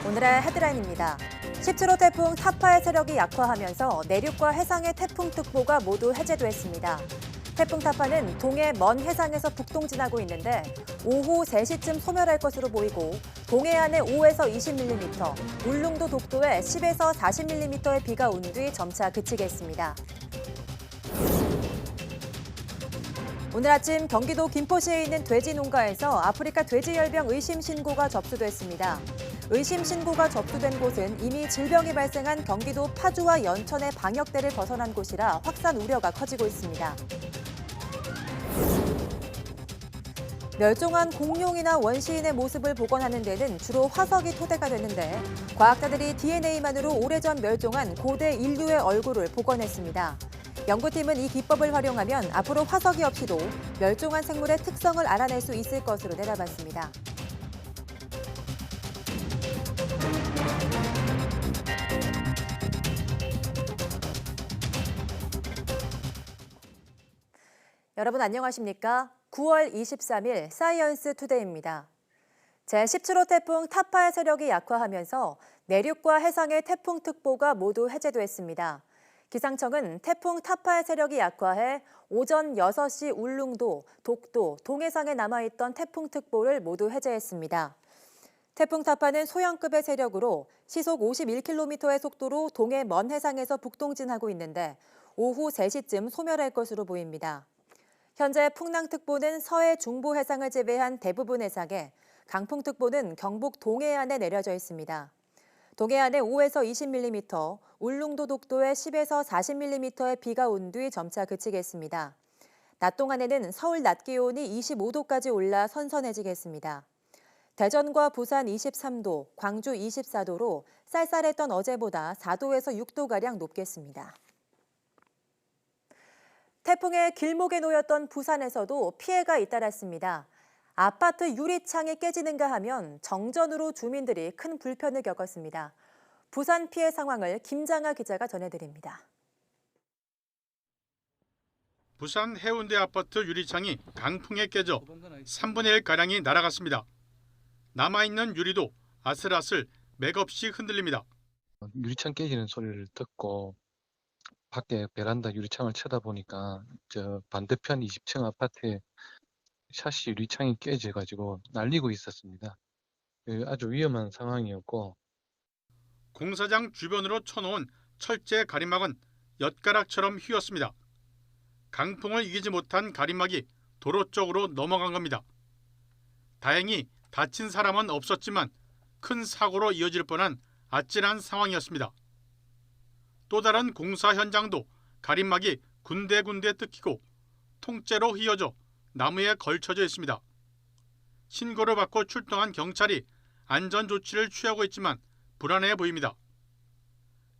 오늘의 헤드라인입니다. 17호 태풍 타파의 세력이 약화하면서 내륙과 해상의 태풍특보가 모두 해제됐습니다. 태풍 타파는 동해 먼 해상에서 북동진하고 있는데 오후 3시쯤 소멸할 것으로 보이고 동해안에 5에서 20mm, 울릉도 독도에 10에서 40mm의 비가 온 뒤 점차 그치겠습니다. 오늘 아침 경기도 김포시에 있는 돼지 농가에서 아프리카 돼지열병 의심 신고가 접수됐습니다. 의심 신고가 접수된 곳은 이미 질병이 발생한 경기도 파주와 연천의 방역대를 벗어난 곳이라 확산 우려가 커지고 있습니다. 멸종한 공룡이나 원시인의 모습을 복원하는 데는 주로 화석이 토대가 되는데 과학자들이 DNA만으로 오래전 멸종한 고대 인류의 얼굴을 복원했습니다. 연구팀은 이 기법을 활용하면 앞으로 화석이 없이도 멸종한 생물의 특성을 알아낼 수 있을 것으로 내다봤습니다. 여러분 안녕하십니까? 9월 23일 사이언스 투데이입니다. 제17호 태풍 타파의 세력이 약화하면서 내륙과 해상의 태풍특보가 모두 해제됐습니다. 기상청은 태풍 타파의 세력이 약화해 오전 6시 울릉도, 독도, 동해상에 남아있던 태풍특보를 모두 해제했습니다. 태풍 타파는 소형급의 세력으로 시속 51km의 속도로 동해 먼 해상에서 북동진하고 있는데 오후 3시쯤 소멸할 것으로 보입니다. 현재 풍랑특보는 서해 중부 해상을 제외한 대부분 해상에, 강풍특보는 경북 동해안에 내려져 있습니다. 동해안에 5에서 20mm, 울릉도 독도에 10에서 40mm의 비가 온 뒤 점차 그치겠습니다. 낮 동안에는 서울 낮 기온이 25도까지 올라 선선해지겠습니다. 대전과 부산 23도, 광주 24도로 쌀쌀했던 어제보다 4도에서 6도가량 높겠습니다. 태풍의 길목에 놓였던 부산에서도 피해가 잇따랐습니다. 아파트 유리창이 깨지는가 하면 정전으로 주민들이 큰 불편을 겪었습니다. 부산 피해 상황을 김장하 기자가 전해드립니다. 부산 해운대 아파트 유리창이 강풍에 깨져 3분의 1가량이 날아갔습니다. 남아있는 유리도 아슬아슬 맥없이 흔들립니다. 유리창 깨지는 소리를 듣고 밖에 베란다 유리창을 쳐다보니까 저 반대편 20층 아파트에 샤시 유리창이 깨져가지고 날리고 있었습니다. 아주 위험한 상황이었고 공사장 주변으로 쳐놓은 철제 가림막은 엿가락처럼 휘었습니다. 강풍을 이기지 못한 가림막이 도로 쪽으로 넘어간 겁니다. 다행히 다친 사람은 없었지만 큰 사고로 이어질 뻔한 아찔한 상황이었습니다. 또 다른 공사 현장도 가림막이 군데군데 뜯기고 통째로 휘어져 나무에 걸쳐져 있습니다. 신고를 받고 출동한 경찰이 안전조치를 취하고 있지만 불안해 보입니다.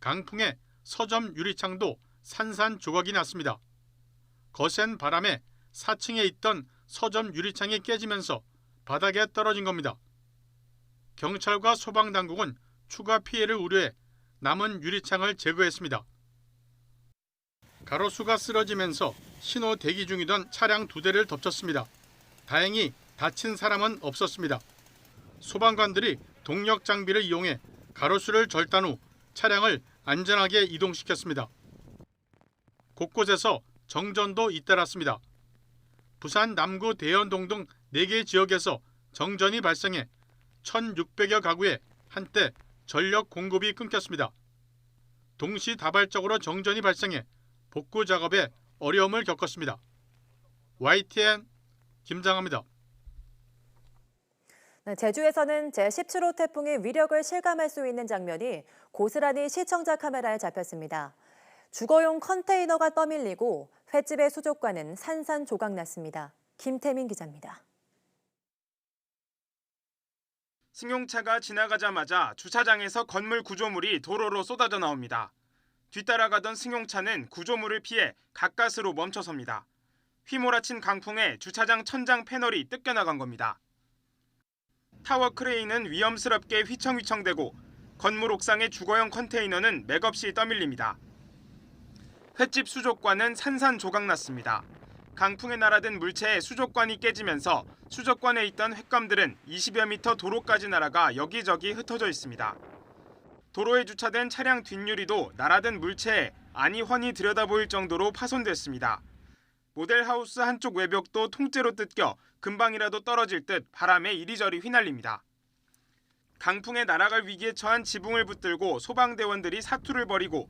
강풍에 서점 유리창도 산산조각이 났습니다. 거센 바람에 4층에 있던 서점 유리창이 깨지면서 바닥에 떨어진 겁니다. 경찰과 소방당국은 추가 피해를 우려해 남은 유리창을 제거했습니다. 가로수가 쓰러지면서 신호 대기 중이던 차량 2대를 덮쳤습니다. 다행히 다친 사람은 없었습니다. 소방관들이 동력 장비를 이용해 가로수를 절단 후 차량을 안전하게 이동시켰습니다. 곳곳에서 정전도 잇따랐습니다. 부산 남구 대연동 등 4개 지역에서 정전이 발생해 1,600여 가구에 한때 전력 공급이 끊겼습니다. 동시다발적으로 정전이 발생해 복구 작업에 어려움을 겪었습니다. YTN 김장하입니다. 제주에서는 제17호 태풍의 위력을 실감할 수 있는 장면이 고스란히 시청자 카메라에 잡혔습니다. 주거용 컨테이너가 떠밀리고 횟집의 수족관은 산산조각 났습니다. 김태민 기자입니다. 승용차가 지나가자마자 주차장에서 건물 구조물이 도로로 쏟아져 나옵니다. 뒤따라가던 승용차는 구조물을 피해 가까스로 멈춰섭니다. 휘몰아친 강풍에 주차장 천장 패널이 뜯겨나간 겁니다. 타워 크레인은 위험스럽게 휘청휘청대고 건물 옥상의 주거용 컨테이너는 맥없이 떠밀립니다. 횟집 수족관은 산산조각 났습니다. 강풍에 날아든 물체의 수족관이 깨지면서 수족관에 있던 횟감들은 20여 미터 도로까지 날아가 여기저기 흩어져 있습니다. 도로에 주차된 차량 뒷유리도 날아든 물체에 안이 훤히 들여다보일 정도로 파손됐습니다. 모델하우스 한쪽 외벽도 통째로 뜯겨 금방이라도 떨어질 듯 바람에 이리저리 휘날립니다. 강풍에 날아갈 위기에 처한 지붕을 붙들고 소방대원들이 사투를 벌이고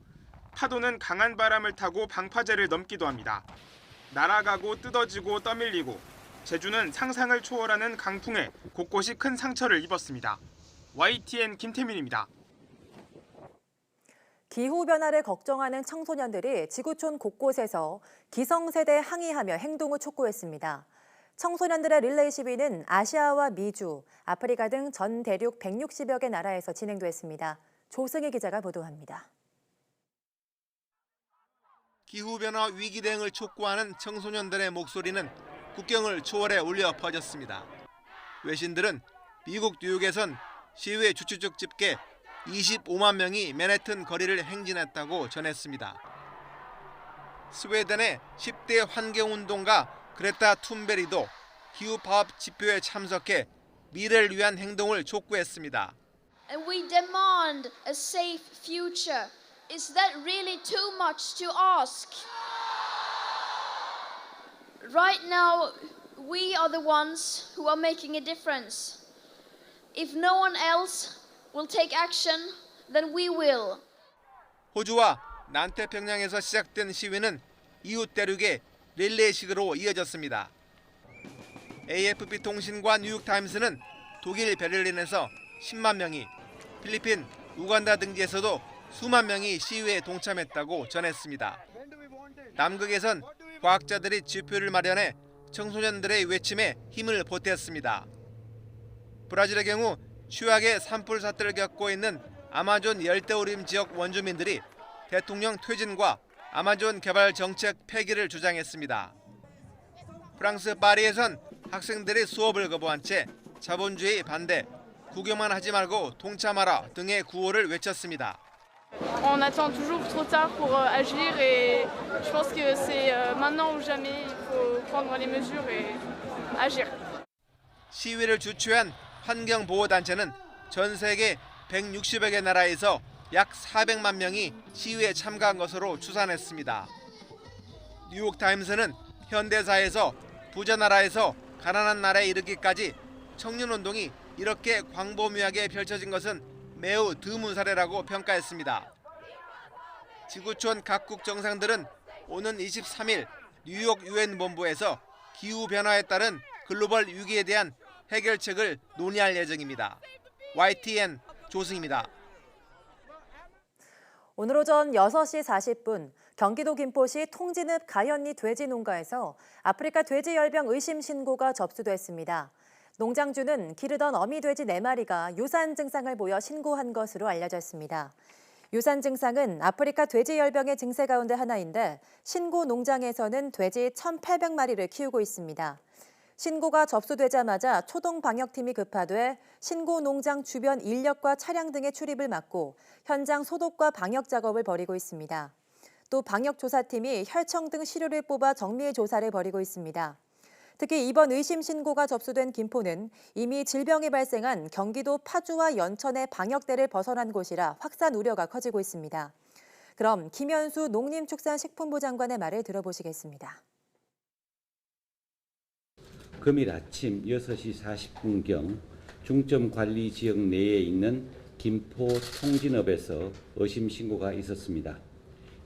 파도는 강한 바람을 타고 방파제를 넘기도 합니다. 날아가고 뜯어지고 떠밀리고 제주는 상상을 초월하는 강풍에 곳곳이 큰 상처를 입었습니다. YTN 김태민입니다. 기후변화를 걱정하는 청소년들이 지구촌 곳곳에서 기성세대 항의하며 행동을 촉구했습니다. 청소년들의 릴레이 시위는 아시아와 미주, 아프리카 등 전 대륙 160여 개 나라에서 진행됐습니다. 조승희 기자가 보도합니다. 기후변화 위기 대응을 촉구하는 청소년들의 목소리는 국경을 초월해 울려 퍼졌습니다. 외신들은 미국 뉴욕에선 시위의 주최적 집계 25만 명이 맨해튼 거리를 행진했다고 전했습니다. 스웨덴의 10대 환경운동가 그레타 툰베리도 기후파업 집회에 참석해 미래를 위한 행동을 촉구했습니다. And we demand a safe future. Is that really too much to ask? Right now, we are the ones who are making a difference. If no one else will take action, then we will. 호주와 남태평양에서 시작된 시위는 이웃 대륙의 릴레이식으로 이어졌습니다. AFP 통신과 뉴욕타임스는 독일 베를린에서 10만 명이, 필리핀, 우간다 등지에서도 수만 명이 시위에 동참했다고 전했습니다. 남극에선 과학자들이 지표를 마련해 청소년들의 외침에 힘을 보탰습니다. 브라질의 경우 최악의 산불 사태를 겪고 있는 아마존 열대우림 지역 원주민들이 대통령 퇴진과 아마존 개발 정책 폐기를 주장했습니다. 프랑스 파리에선 학생들이 수업을 거부한 채 자본주의 반대, 구경만 하지 말고 동참하라 등의 구호를 외쳤습니다. On attend toujours trop tard pour agir et je pense que c'est maintenant ou jamais il faut prendre les mesures et agir. 시위를 주최한 환경보호단체는 전 세계 160여 개 나라에서 약 400만 명이 시위에 참가한 것으로 추산했습니다. 뉴욕타임스는 현대사에서 부자 나라에서 가난한 나라에 이르기까지 청년운동이 이렇게 광범위하게 펼쳐진 것은 매우 드문 사례라고 평가했습니다. 지구촌 각국 정상들은 오는 23일 뉴욕 유엔 본부에서 기후변화에 따른 글로벌 위기에 대한 해결책을 논의할 예정입니다. YTN 조승입니다. 오늘 오전 6시 40분 경기도 김포시 통진읍 가현리 돼지 농가에서 아프리카 돼지 열병 의심 신고가 접수됐습니다. 농장주는 기르던 어미 돼지 4마리가 유산 증상을 보여 신고한 것으로 알려졌습니다. 유산 증상은 아프리카 돼지 열병의 증세 가운데 하나인데 신고 농장에서는 돼지 1,800마리를 키우고 있습니다. 신고가 접수되자마자 초동방역팀이 급파돼 신고 농장 주변 인력과 차량 등의 출입을 막고 현장 소독과 방역 작업을 벌이고 있습니다. 또 방역조사팀이 혈청 등 시료를 뽑아 정밀 조사를 벌이고 있습니다. 특히 이번 의심 신고가 접수된 김포는 이미 질병이 발생한 경기도 파주와 연천의 방역대를 벗어난 곳이라 확산 우려가 커지고 있습니다. 그럼 김현수 농림축산식품부 장관의 말을 들어보시겠습니다. 금일 아침 6시 40분경 중점관리지역 내에 있는 김포 통진읍에서 의심 신고가 있었습니다.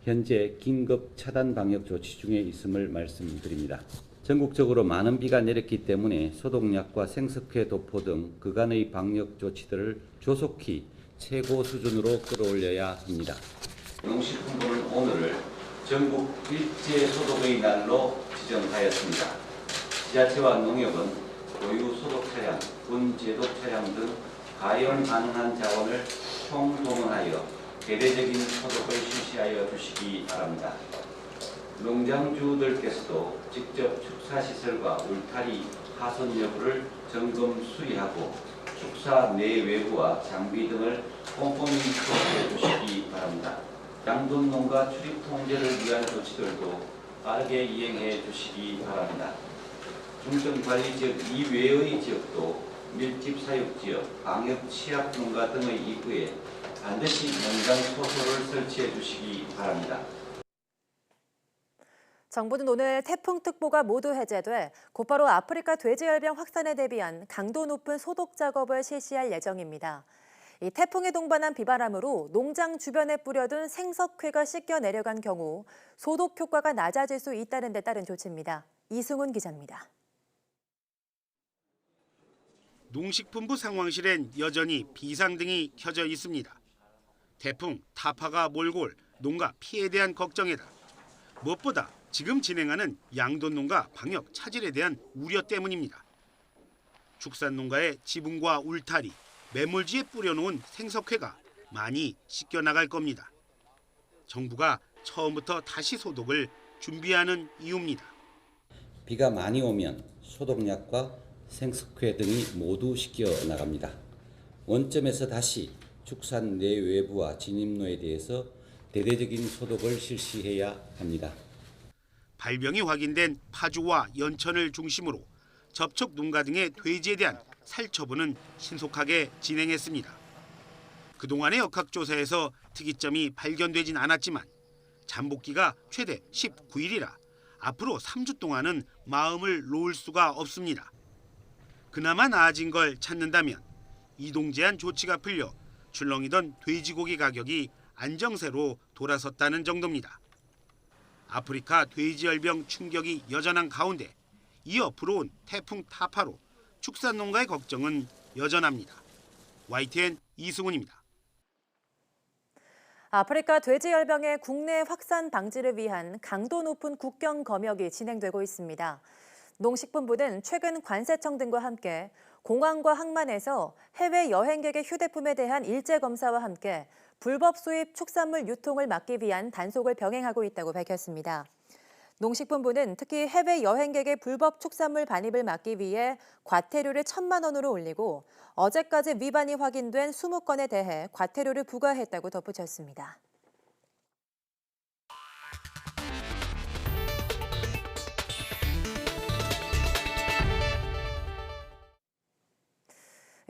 현재 긴급 차단 방역 조치 중에 있음을 말씀드립니다. 전국적으로 많은 비가 내렸기 때문에 소독약과 생석회 도포 등 그간의 방역 조치들을 조속히 최고 수준으로 끌어올려야 합니다. 농식품부는 오늘을 전국 일제 소독의 날로 지정하였습니다. 지자체와 농협은 고유 소독 차량, 군 제독 차량 등 가용 가능한 자원을 총동원하여 대대적인 소독을 실시하여 주시기 바랍니다. 농장주들께서도 직접 축사시설과 울타리, 하선 여부를 점검 수리하고 축사 내외부와 장비 등을 꼼꼼히 수업해 주시기 바랍니다. 양돈 농가 출입 통제를 위한 조치들도 빠르게 이행해 주시기 바랍니다. 중점관리지역 이외의 지역도 밀집 사육지역, 방역 취약 농가 등의 입구에 반드시 연간 소소를 설치해 주시기 바랍니다. 정부는 오늘 태풍특보가 모두 해제돼 곧바로 아프리카 돼지열병 확산에 대비한 강도 높은 소독 작업을 실시할 예정입니다. 이 태풍에 동반한 비바람으로 농장 주변에 뿌려둔 생석회가 씻겨 내려간 경우 소독 효과가 낮아질 수 있다는 데 따른 조치입니다. 이승훈 기자입니다. 농식품부 상황실엔 여전히 비상등이 켜져 있습니다. 태풍 타파가 몰고 올 농가 피해에 대한 걱정에다 무엇보다 지금 진행하는 양돈농가 방역 차질에 대한 우려 때문입니다. 축산농가의 지붕과 울타리, 매몰지에 뿌려놓은 생석회가 많이 씻겨나갈 겁니다. 정부가 처음부터 다시 소독을 준비하는 이유입니다. 비가 많이 오면 소독약과 생석회 등이 모두 씻겨 나갑니다. 원점에서 다시 축산 내외부와 진입로에 대해서 대대적인 소독을 실시해야 합니다. 발병이 확인된 파주와 연천을 중심으로 접촉 농가 등의 돼지에 대한 살처분은 신속하게 진행했습니다. 그동안의 역학조사에서 특이점이 발견되진 않았지만 잠복기가 최대 19일이라 앞으로 3주 동안은 마음을 놓을 수가 없습니다. 그나마 나아진 걸 찾는다면 이동 제한 조치가 풀려 출렁이던 돼지고기 가격이 안정세로 돌아섰다는 정도입니다. 아프리카 돼지열병 충격이 여전한 가운데 이어 불어온 태풍 타파로 축산농가의 걱정은 여전합니다. YTN 이승훈입니다. 아프리카 돼지열병의 국내 확산 방지를 위한 강도 높은 국경 검역이 진행되고 있습니다. 농식품부는 최근 관세청 등과 함께 공항과 항만에서 해외 여행객의 휴대폰에 대한 일제 검사와 함께 불법 수입 축산물 유통을 막기 위한 단속을 병행하고 있다고 밝혔습니다. 농식품부는 특히 해외 여행객의 불법 축산물 반입을 막기 위해 과태료를 1,000만 원으로 올리고 어제까지 위반이 확인된 20건에 대해 과태료를 부과했다고 덧붙였습니다.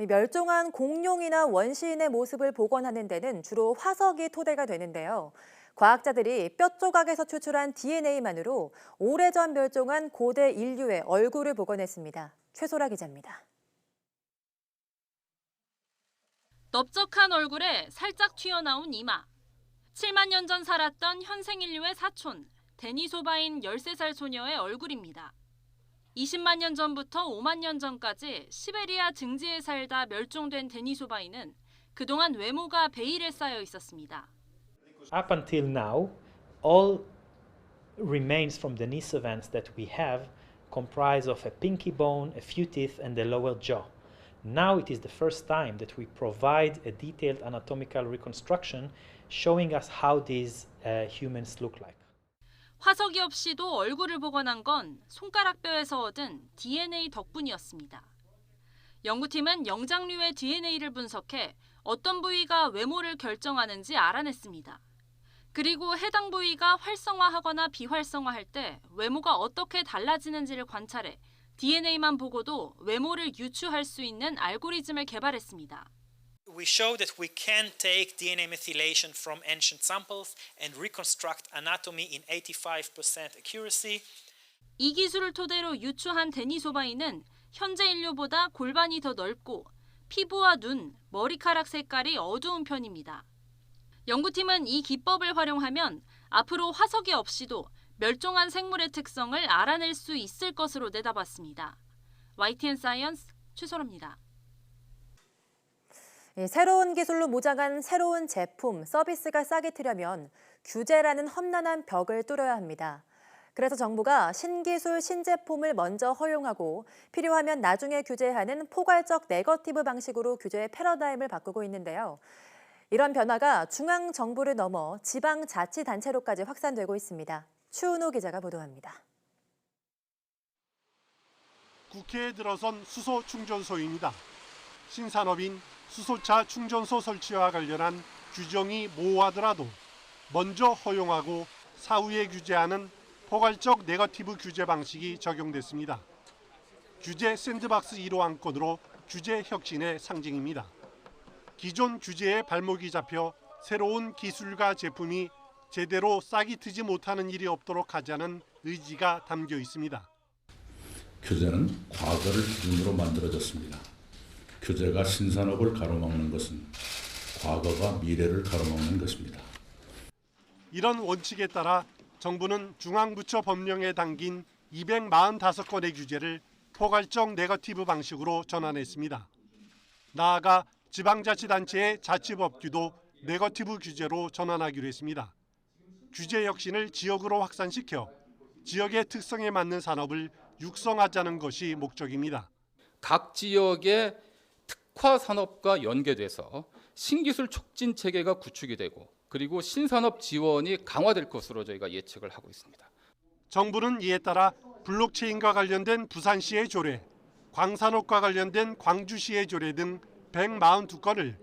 멸종한 공룡이나 원시인의 모습을 복원하는 데는 주로 화석이 토대가 되는데요. 과학자들이 뼈 조각에서 추출한 DNA만으로 오래전 멸종한 고대 인류의 얼굴을 복원했습니다. 최소라 기자입니다. 넓적한 얼굴에 살짝 튀어나온 이마. 7만 년 전 살았던 현생 인류의 사촌, 데니소바인 13살 소녀의 얼굴입니다. 20만 년 전부터 5만 년 전까지 시베리아 증지에 살다 멸종된 데니소바인은 그동안 외모가 베일에 쌓여 있었습니다. Up until now, all remains from Denisovans that we have comprise of a pinky bone, a few teeth, and the lower jaw. Now it is the first time that we provide a detailed anatomical reconstruction showing us how these humans look like. 화석이 없이도 얼굴을 복원한 건 손가락뼈에서 얻은 DNA 덕분이었습니다. 연구팀은 영장류의 DNA를 분석해 어떤 부위가 외모를 결정하는지 알아냈습니다. 그리고 해당 부위가 활성화하거나 비활성화할 때 외모가 어떻게 달라지는지를 관찰해 DNA만 보고도 외모를 유추할 수 있는 알고리즘을 개발했습니다. We show that we can take DNA methylation from ancient samples and reconstruct anatomy in 85% accuracy. 이 기술을 토대로 유추한 데니소바인은 현재 인류보다 골반이 더 넓고 피부와 눈, 머리카락 색깔이 어두운 편입니다. 연구팀은 이 기법을 활용하면 앞으로 화석이 없이도 멸종한 생물의 특성을 알아낼 수 있을 것으로 내다봤습니다. YTN 사이언스 최소라입니다. 새로운 기술로 무장한 새로운 제품, 서비스가 싹이 트려면 규제라는 험난한 벽을 뚫어야 합니다. 그래서 정부가 신기술, 신제품을 먼저 허용하고 필요하면 나중에 규제하는 포괄적 네거티브 방식으로 규제의 패러다임을 바꾸고 있는데요. 이런 변화가 중앙정부를 넘어 지방자치단체로까지 확산되고 있습니다. 추은호 기자가 보도합니다. 국회에 들어선 수소충전소입니다. 신산업인 수소차 충전소 설치와 관련한 규정이 모호하더라도 먼저 허용하고 사후에 규제하는 포괄적 네거티브 규제 방식이 적용됐습니다. 규제 샌드박스 1호 안건으로 규제 혁신의 상징입니다. 기존 규제에 발목이 잡혀 새로운 기술과 제품이 제대로 싹이 트지 못하는 일이 없도록 하자는 의지가 담겨 있습니다. 규제는 과거를 기준으로 만들어졌습니다. 규제가 신산업을 가로막는 것은 과거가 미래를 가로막는 것입니다. 이런 원칙에 따라 정부는 중앙부처 법령에 담긴 245건의 규제를 포괄적 네거티브 방식으로 전환했습니다. 나아가 지방자치단체의 자치법규도 네거티브 규제로 전환하기로 했습니다. 규제 혁신을 지역으로 확산시켜 지역의 특성에 맞는 산업을 육성하자는 것이 목적입니다. 각 지역의 특화 산업과 연계돼서 신기술 촉진 체계가 구축이 되고 그리고 신산업 지원이 강화될 것으로 저희가 예측을 하고 있습니다. 정부는 이에 따라 블록체인과 관련된 부산시의 조례, 광산업과 관련된 광주시의 조례 등 142건을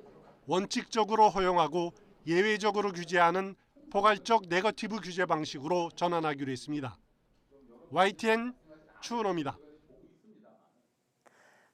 원칙적으로 허용하고 예외적으로 규제하는 포괄적 네거티브 규제 방식으로 전환하기로 했습니다. YTN 추은호입니다.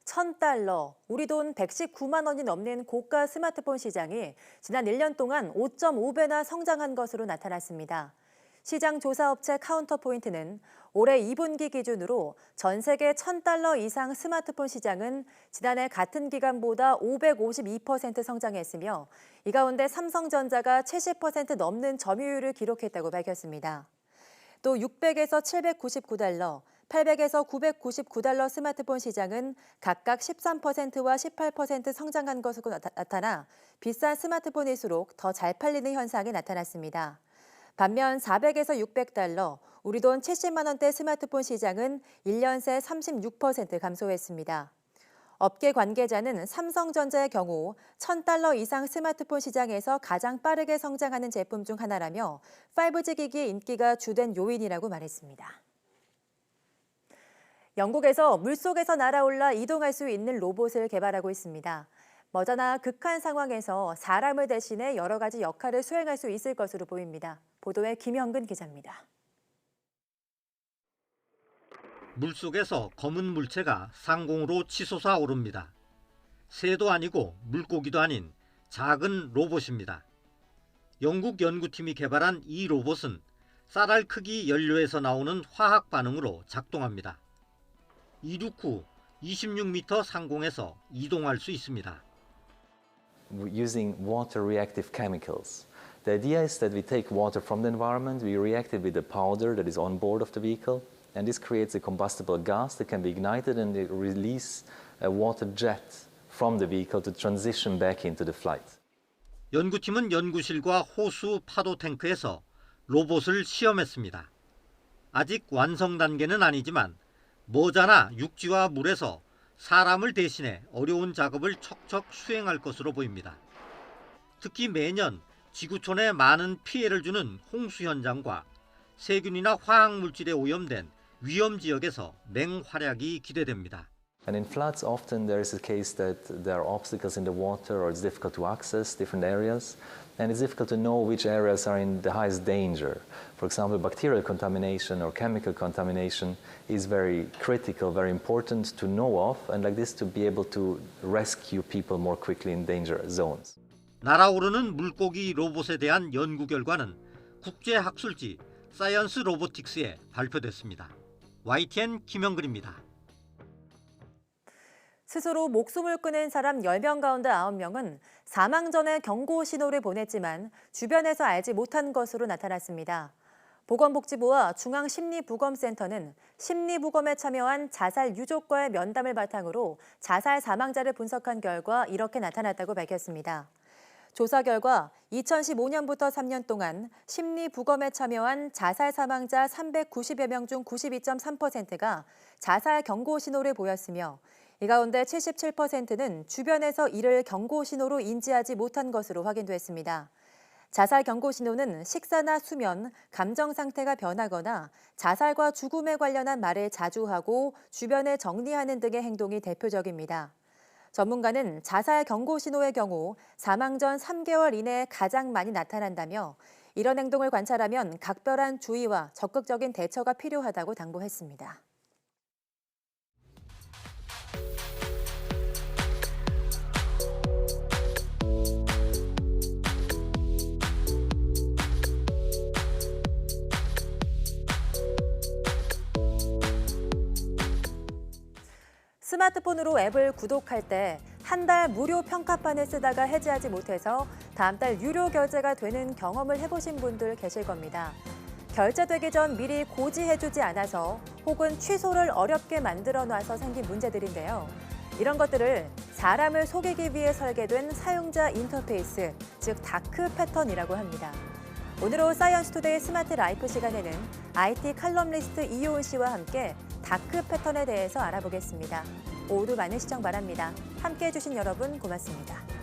$1,000, 우리 돈 119만 원이 넘는 고가 스마트폰 시장이 지난 1년 동안 5.5배나 성장한 것으로 나타났습니다. 시장 조사업체 카운터포인트는 올해 2분기 기준으로 전 세계 $1,000 이상 스마트폰 시장은 지난해 같은 기간보다 552% 성장했으며 이 가운데 삼성전자가 70% 넘는 점유율을 기록했다고 밝혔습니다. 또 600에서 $799, 800에서 $999 스마트폰 시장은 각각 13%와 18% 성장한 것으로 나타나 비싼 스마트폰일수록 더 잘 팔리는 현상이 나타났습니다. 반면 400에서 $600, 우리 돈 70만 원대 스마트폰 시장은 1년 새 36% 감소했습니다. 업계 관계자는 삼성전자의 경우 $1,000 이상 스마트폰 시장에서 가장 빠르게 성장하는 제품 중 하나라며 5G 기기의 인기가 주된 요인이라고 말했습니다. 영국에서 물속에서 날아올라 이동할 수 있는 로봇을 개발하고 있습니다. 머지나 극한 상황에서 사람을 대신해 여러 가지 역할을 수행할 수 있을 것으로 보입니다. 보도에 김형근 기자입니다. 물속에서 검은 물체가 상공으로 치솟아 오릅니다. 새도 아니고 물고기도 아닌 작은 로봇입니다. 영국 연구팀이 개발한 이 로봇은 쌀알 크기 연료에서 나오는 화학 반응으로 작동합니다. 이륙 후 26m 상공에서 이동할 수 있습니다. Using water reactive chemicals. The idea is that we take water from the environment, we react it with the powder that is on board of the vehicle, and this creates a combustible gas that can be ignited and release a water jet from the vehicle to transition back into the flight. 연구팀은 연구실과 호수 파도 탱크에서 로봇을 시험했습니다. 아직 완성 단계는 아니지만 머지나 육지와 물에서 사람을 대신해 어려운 작업을 척척 수행할 것으로 보입니다. 특히 매년 지구촌에 많은 피해를 주는 홍수 현장과 세균이나 화학물질에 오염된 위험 지역에서 맹활약이 기대됩니다. And in floods, often there is a case that there are obstacles in the water or it's difficult to access different areas. And it's difficult to know which areas are in the highest danger. For example, bacterial contamination or chemical contamination is very critical, very important to know of, and like this to be able to rescue people more quickly in danger zones. 날아오르는 물고기 로봇에 대한 연구 결과는 국제학술지 사이언스 로보틱스에 발표됐습니다. YTN 김영근입니다. 스스로 목숨을 끊은 사람 10명 가운데 9명은 사망 전에 경고 신호를 보냈지만 주변에서 알지 못한 것으로 나타났습니다. 보건복지부와 중앙심리부검센터는 심리부검에 참여한 자살 유족과의 면담을 바탕으로 자살 사망자를 분석한 결과 이렇게 나타났다고 밝혔습니다. 조사 결과 2015년부터 3년 동안 심리부검에 참여한 자살 사망자 390여 명 중 92.3%가 자살 경고 신호를 보였으며 이 가운데 77%는 주변에서 이를 경고 신호로 인지하지 못한 것으로 확인됐습니다. 자살 경고 신호는 식사나 수면, 감정 상태가 변하거나 자살과 죽음에 관련한 말을 자주 하고 주변을 정리하는 등의 행동이 대표적입니다. 전문가는 자살 경고 신호의 경우 사망 전 3개월 이내에 가장 많이 나타난다며 이런 행동을 관찰하면 각별한 주의와 적극적인 대처가 필요하다고 당부했습니다. 스마트폰으로 앱을 구독할 때 한 달 무료 평가판을 쓰다가 해지하지 못해서 다음 달 유료 결제가 되는 경험을 해보신 분들 계실 겁니다. 결제되기 전 미리 고지해주지 않아서 혹은 취소를 어렵게 만들어놔서 생긴 문제들인데요. 이런 것들을 사람을 속이기 위해 설계된 사용자 인터페이스, 즉 다크 패턴이라고 합니다. 오늘 오후 사이언스 투데이 스마트 라이프 시간에는 IT 칼럼니스트 이효은 씨와 함께 다크 패턴에 대해서 알아보겠습니다. 오후도 많은 시청 바랍니다. 함께해 주신 여러분 고맙습니다.